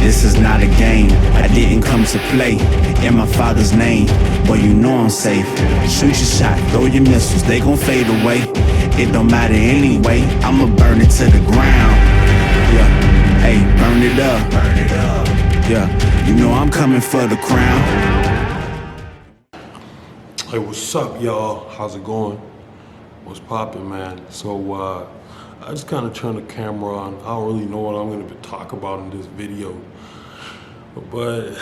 This is not a game, I didn't come to play. In my father's name, boy, you know I'm safe. Shoot your shot, throw your missiles, they gon' fade away. It don't matter anyway, I'ma burn it to the ground. Yeah, hey, burn it up. Yeah, you know I'm coming for the crown. Hey, what's up, y'all? How's it going? What's poppin', man? So, I just kind of turned the camera on. I don't really know what I'm gonna talk about in this video, but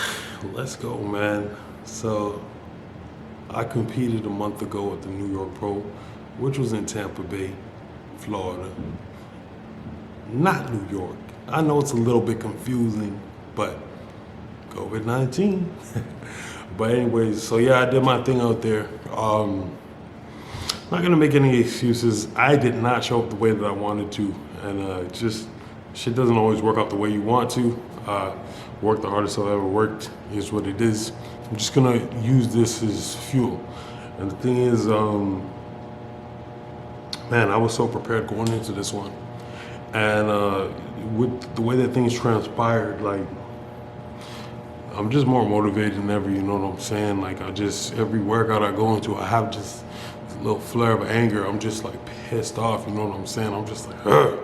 let's go, man. So, I competed a month ago at the New York Pro, which was in Tampa Bay, Florida. Not New York. I know it's a little bit confusing, but COVID-19. But anyways, so yeah, I did my thing out there. Not gonna make any excuses. I did not show up the way that I wanted to, and just shit doesn't always work out the way you want to. Work the hardest I've ever worked is what it is. I'm just gonna use this as fuel. And the thing is, man, I was so prepared going into this one, and with the way that things transpired, like, I'm just more motivated than ever, you know what I'm saying? Like, every workout I go into, I have just a little flare of anger. I'm just like pissed off, you know what I'm saying? I'm just like, ugh.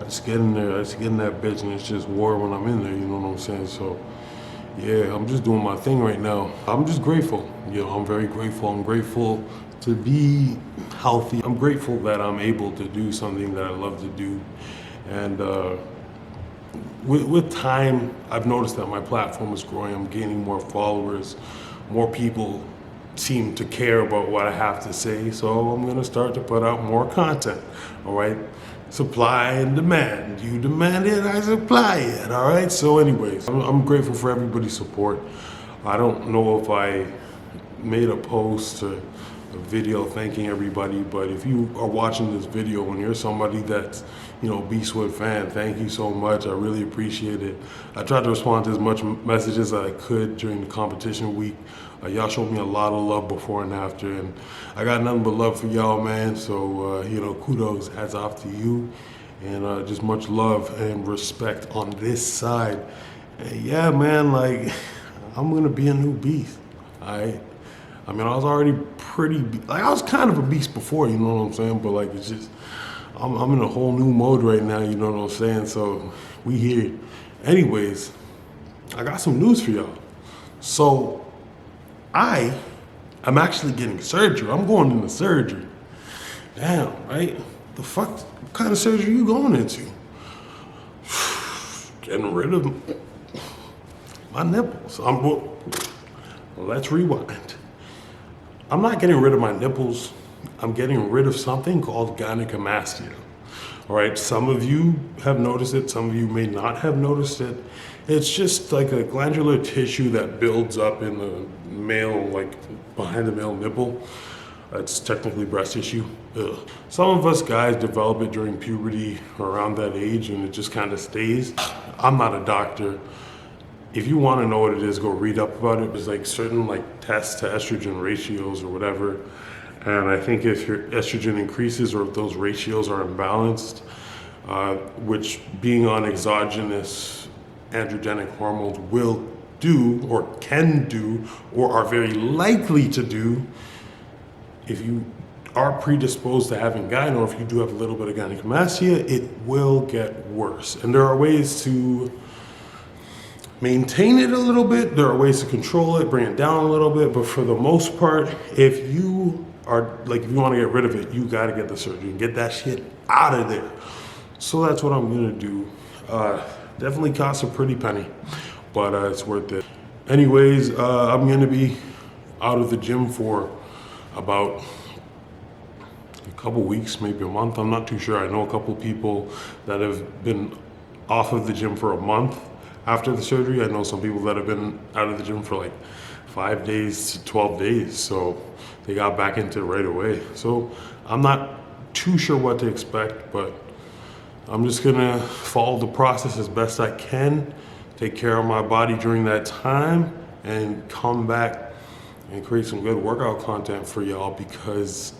I just get in there, I just get in that bitch, and it's just war when I'm in there, you know what I'm saying? So, yeah, I'm just doing my thing right now. I'm just grateful, you know, I'm very grateful. I'm grateful to be healthy. I'm grateful that I'm able to do something that I love to do. And, with time, I've noticed that my platform is growing. I'm gaining more followers. More people seem to care about what I have to say. So I'm gonna start to put out more content, all right? Supply and demand. You demand it, I supply it, all right? So anyways, I'm grateful for everybody's support. I don't know if I made a post or a video thanking everybody, but if you are watching this video and you're somebody that's, you know, Beastwood fan, thank you so much. I really appreciate it. I tried to respond to as much messages as I could during the competition week. Y'all showed me a lot of love before and after, and I got nothing but love for y'all, man. So, you know, kudos, hats off to you, and just much love and respect on this side. And yeah, man, like, I'm gonna be a new beast, all right? I mean, I was already I was kind of a beast before, you know what I'm saying? But like, it's just, I'm in a whole new mode right now, you know what I'm saying? So we here. Anyways, I got some news for y'all. So I am actually getting surgery. I'm going into surgery. Damn, right? The fuck, what kind of surgery are you going into? Getting rid of my nipples. Let's rewind. I'm not getting rid of my nipples. I'm getting rid of something called gynecomastia. All right, some of you have noticed it, some of you may not have noticed it. It's just like a glandular tissue that builds up in the male, like behind the male nipple. It's technically breast tissue. Ugh. Some of us guys develop it during puberty or around that age, and it just kind of stays. I'm not a doctor. If you want to know what it is, go read up about it. There's like certain like tests to estrogen ratios or whatever. And I think if your estrogen increases or if those ratios are imbalanced, which being on exogenous androgenic hormones will do or can do or are very likely to do, if you are predisposed to having gyne, or if you do have a little bit of gynecomastia, it will get worse. And there are ways to maintain it a little bit. There are ways to control it, bring it down a little bit. But for the most part, if you want to get rid of it, you got to get the surgery and get that shit out of there. So that's what I'm going to do. Definitely costs a pretty penny, but it's worth it. Anyways, I'm going to be out of the gym for about a couple weeks, maybe a month. I'm not too sure. I know a couple people that have been off of the gym for a month after the surgery. I know some people that have been out of the gym for like 5 days to 12 days. So they got back into it right away. So I'm not too sure what to expect, but I'm just gonna follow the process as best I can, take care of my body during that time, and come back and create some good workout content for y'all, because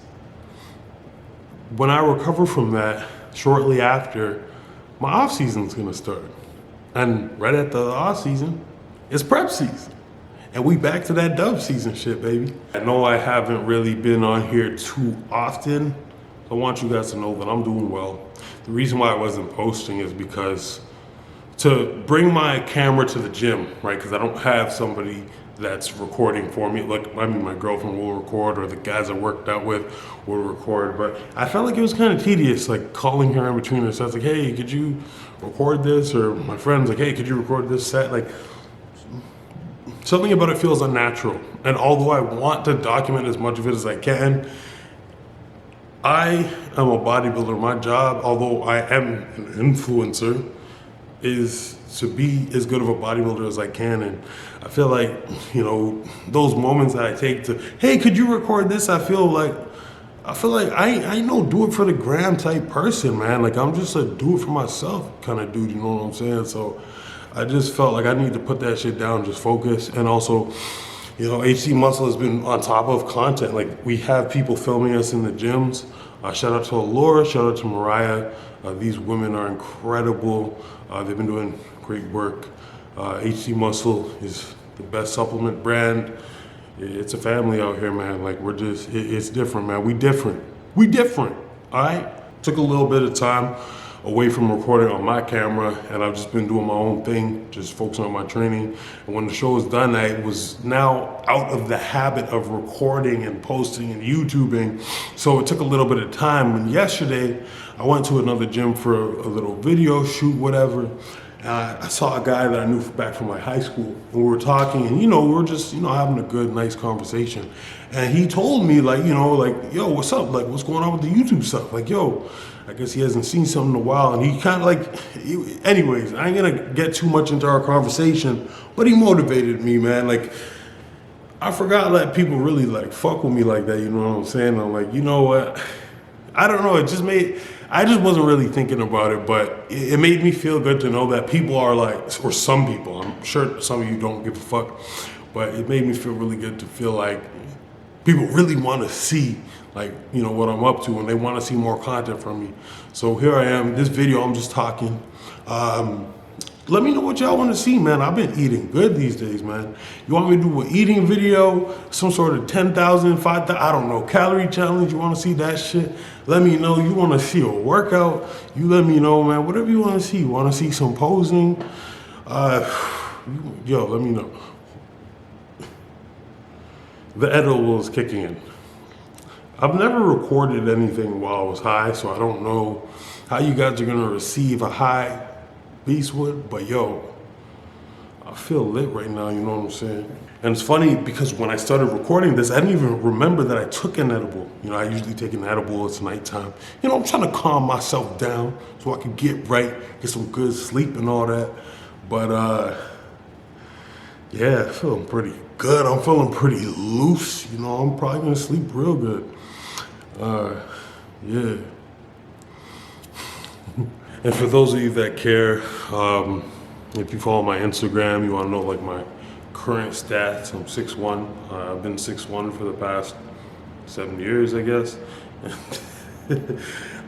when I recover from that, shortly after, my off season's gonna start. And right at the off season, it's prep season. And we back to that dub season shit, baby. I know I haven't really been on here too often. I want you guys to know that I'm doing well. The reason why I wasn't posting is because to bring my camera to the gym, right? Because I don't have somebody that's recording for me. Like, I mean, my girlfriend will record, or the guys I worked out with will record. But I felt like it was kind of tedious, like calling her in between her sets, like, hey, could you record this? Or my friend's like, hey, could you record this set? Like, something about it feels unnatural. And although I want to document as much of it as I can, I am a bodybuilder. My job, although I am an influencer, is to be as good of a bodybuilder as I can. And I feel like, you know, those moments that I take to, hey, could you record this? I feel like I know do it for the gram type person, man. Like, I'm just a do it for myself kind of dude, you know what I'm saying? So I just felt like I need to put that shit down, just focus. And also, you know, HC Muscle has been on top of content. Like, we have people filming us in the gyms. Shout out to Laura, shout out to Mariah. These women are incredible. They've been doing great work. HC Muscle is the best supplement brand. It's a family out here, man. Like, we're just, it's different, man. We different, all right? Took a little bit of time away from recording on my camera, and I've just been doing my own thing, just focusing on my training. And when the show was done, I was now out of the habit of recording and posting and YouTubing, so it took a little bit of time. And yesterday, I went to another gym for a little video shoot, whatever. I saw a guy that I knew back from my high school, and we were talking, and, you know, we were just, you know, having a good, nice conversation. And he told me, like, you know, like, yo, what's up? Like, what's going on with the YouTube stuff? Like, yo, I guess he hasn't seen something in a while. And he kind of like, anyways, I ain't gonna get too much into our conversation, but he motivated me, man. Like, I forgot that people really like fuck with me like that, you know what I'm saying? I'm like, you know what? I don't know, I just wasn't really thinking about it, but it made me feel good to know that people are like, or some people, I'm sure some of you don't give a fuck, but it made me feel really good to feel like people really want to see, like, you know, what I'm up to, and they want to see more content from me. So here I am, this video, I'm just talking. Let me know what y'all want to see, man. I've been eating good these days, man. You want me to do an eating video, some sort of 10,000, 5,000, I don't know, calorie challenge? You want to see that shit? Let me know. You want to see a workout? You let me know, man. Whatever you want to see. You want to see some posing? Yo, let me know. The edible is kicking in. I've never recorded anything while I was high, so I don't know how you guys are gonna receive a high Beastwood, but yo, I feel lit right now, you know what I'm saying? And it's funny because when I started recording this, I didn't even remember that I took an edible. You know, I usually take an edible, it's nighttime. You know, I'm trying to calm myself down so I can get right, get some good sleep and all that. But yeah, feeling pretty good. I'm feeling pretty loose. You know, I'm probably gonna sleep real good. Yeah. And for those of you that care, if you follow my Instagram, you wanna know like my current stats. I'm 6'1". I've been 6'1" for the past 7 years, I guess.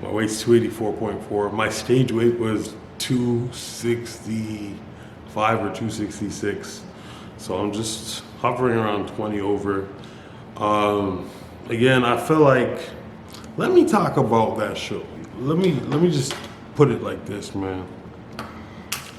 My weight's 284.4. My stage weight was 265 or 266. So I'm just hovering around 20 over. Again, I feel like, let me talk about that show. Let me just put it like this, man.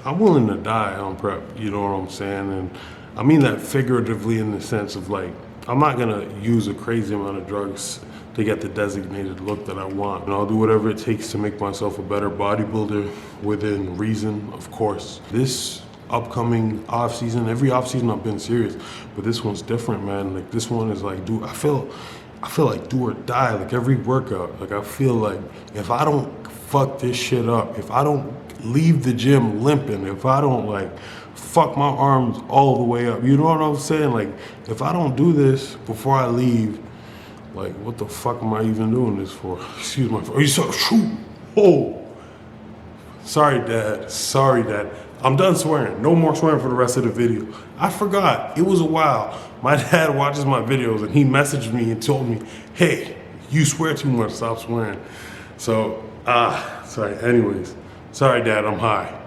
I'm willing to die on prep, you know what I'm saying? And I mean that figuratively in the sense of like, I'm not gonna use a crazy amount of drugs to get the designated look that I want. And I'll do whatever it takes to make myself a better bodybuilder within reason, of course. This upcoming off season, every off season I've been serious, but this one's different, man. Like this one is like, dude, I feel like do or die, like every workout. Like I feel like if I don't fuck this shit up, if I don't leave the gym limping, if I don't like fuck my arms all the way up, you know what I'm saying? Like if I don't do this before I leave, like what the fuck am I even doing this for? Excuse my, are you so, oh, sorry dad, I'm done swearing. No more swearing for the rest of the video. I forgot. It was a while. My dad watches my videos and he messaged me and told me, hey, you swear too much, stop swearing. So, sorry. Anyways, sorry, Dad, I'm high.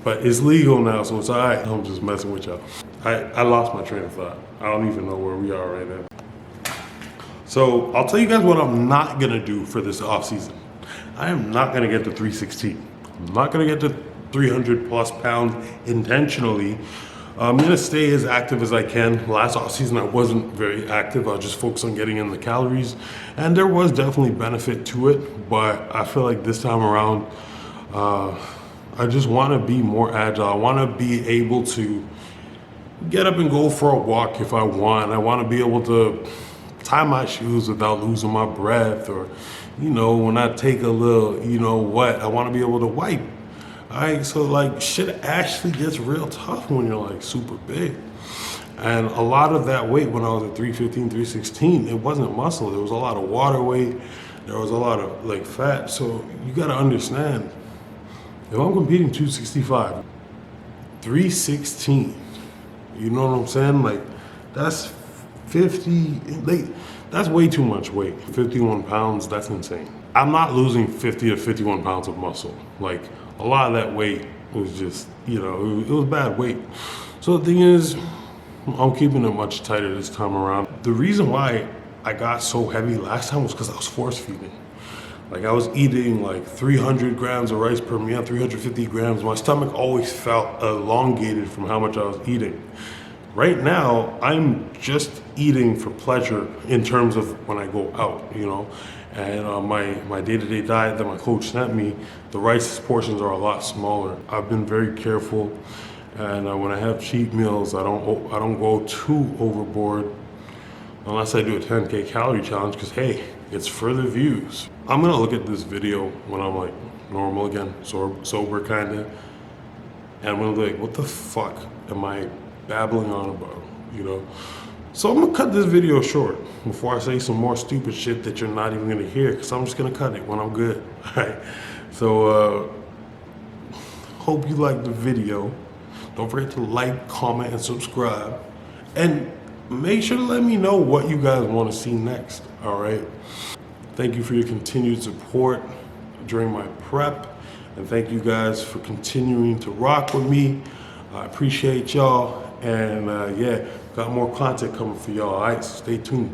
But it's legal now, so it's all right. I'm just messing with y'all. I lost my train of thought. I don't even know where we are right now. So I'll tell you guys what I'm not gonna do for this offseason. I am not gonna get to 316. I'm not gonna get to 300 plus pounds intentionally. I'm gonna stay as active as I can. Last offseason I wasn't very active. I was just focused on getting in the calories, and there was definitely benefit to it. But I feel like this time around, I just want to be more agile. I want to be able to get up and go for a walk if I want. I want to be able to tie my shoes without losing my breath, or, you know, when I take a little, you know what, I want to be able to wipe. All right, so like shit actually gets real tough when you're like super big. And a lot of that weight when I was at 315, 316, it wasn't muscle. There was a lot of water weight. There was a lot of like fat. So you got to understand, if I'm competing 265, 316, you know what I'm saying? Like, that's 50, like, that's way too much weight. 51 pounds, that's insane. I'm not losing 50 to 51 pounds of muscle. Like, a lot of that weight was just, you know, it was bad weight. So the thing is, I'm keeping it much tighter this time around. The reason why I got so heavy last time was because I was force feeding. Like, I was eating like 300 grams of rice per meal, 350 grams. My stomach always felt elongated from how much I was eating. Right now, I'm just eating for pleasure in terms of when I go out, you know. And my day-to-day diet that my coach sent me, the rice portions are a lot smaller. I've been very careful, and when I have cheat meals, I don't go too overboard, unless I do a 10K calorie challenge, because hey, it's for the views. I'm gonna look at this video when I'm like normal again, sober kinda, and I'm gonna be like, what the fuck am I babbling on about, you know? So I'm gonna cut this video short before I say some more stupid shit that you're not even gonna hear, because I'm just gonna cut it when I'm good, all right? So hope you liked the video. Don't forget to like, comment, and subscribe. And make sure to let me know what you guys want to see next, all right? Thank you for your continued support during my prep, and thank you guys for continuing to rock with me. I appreciate y'all, and yeah, got more content coming for y'all, all right? So stay tuned.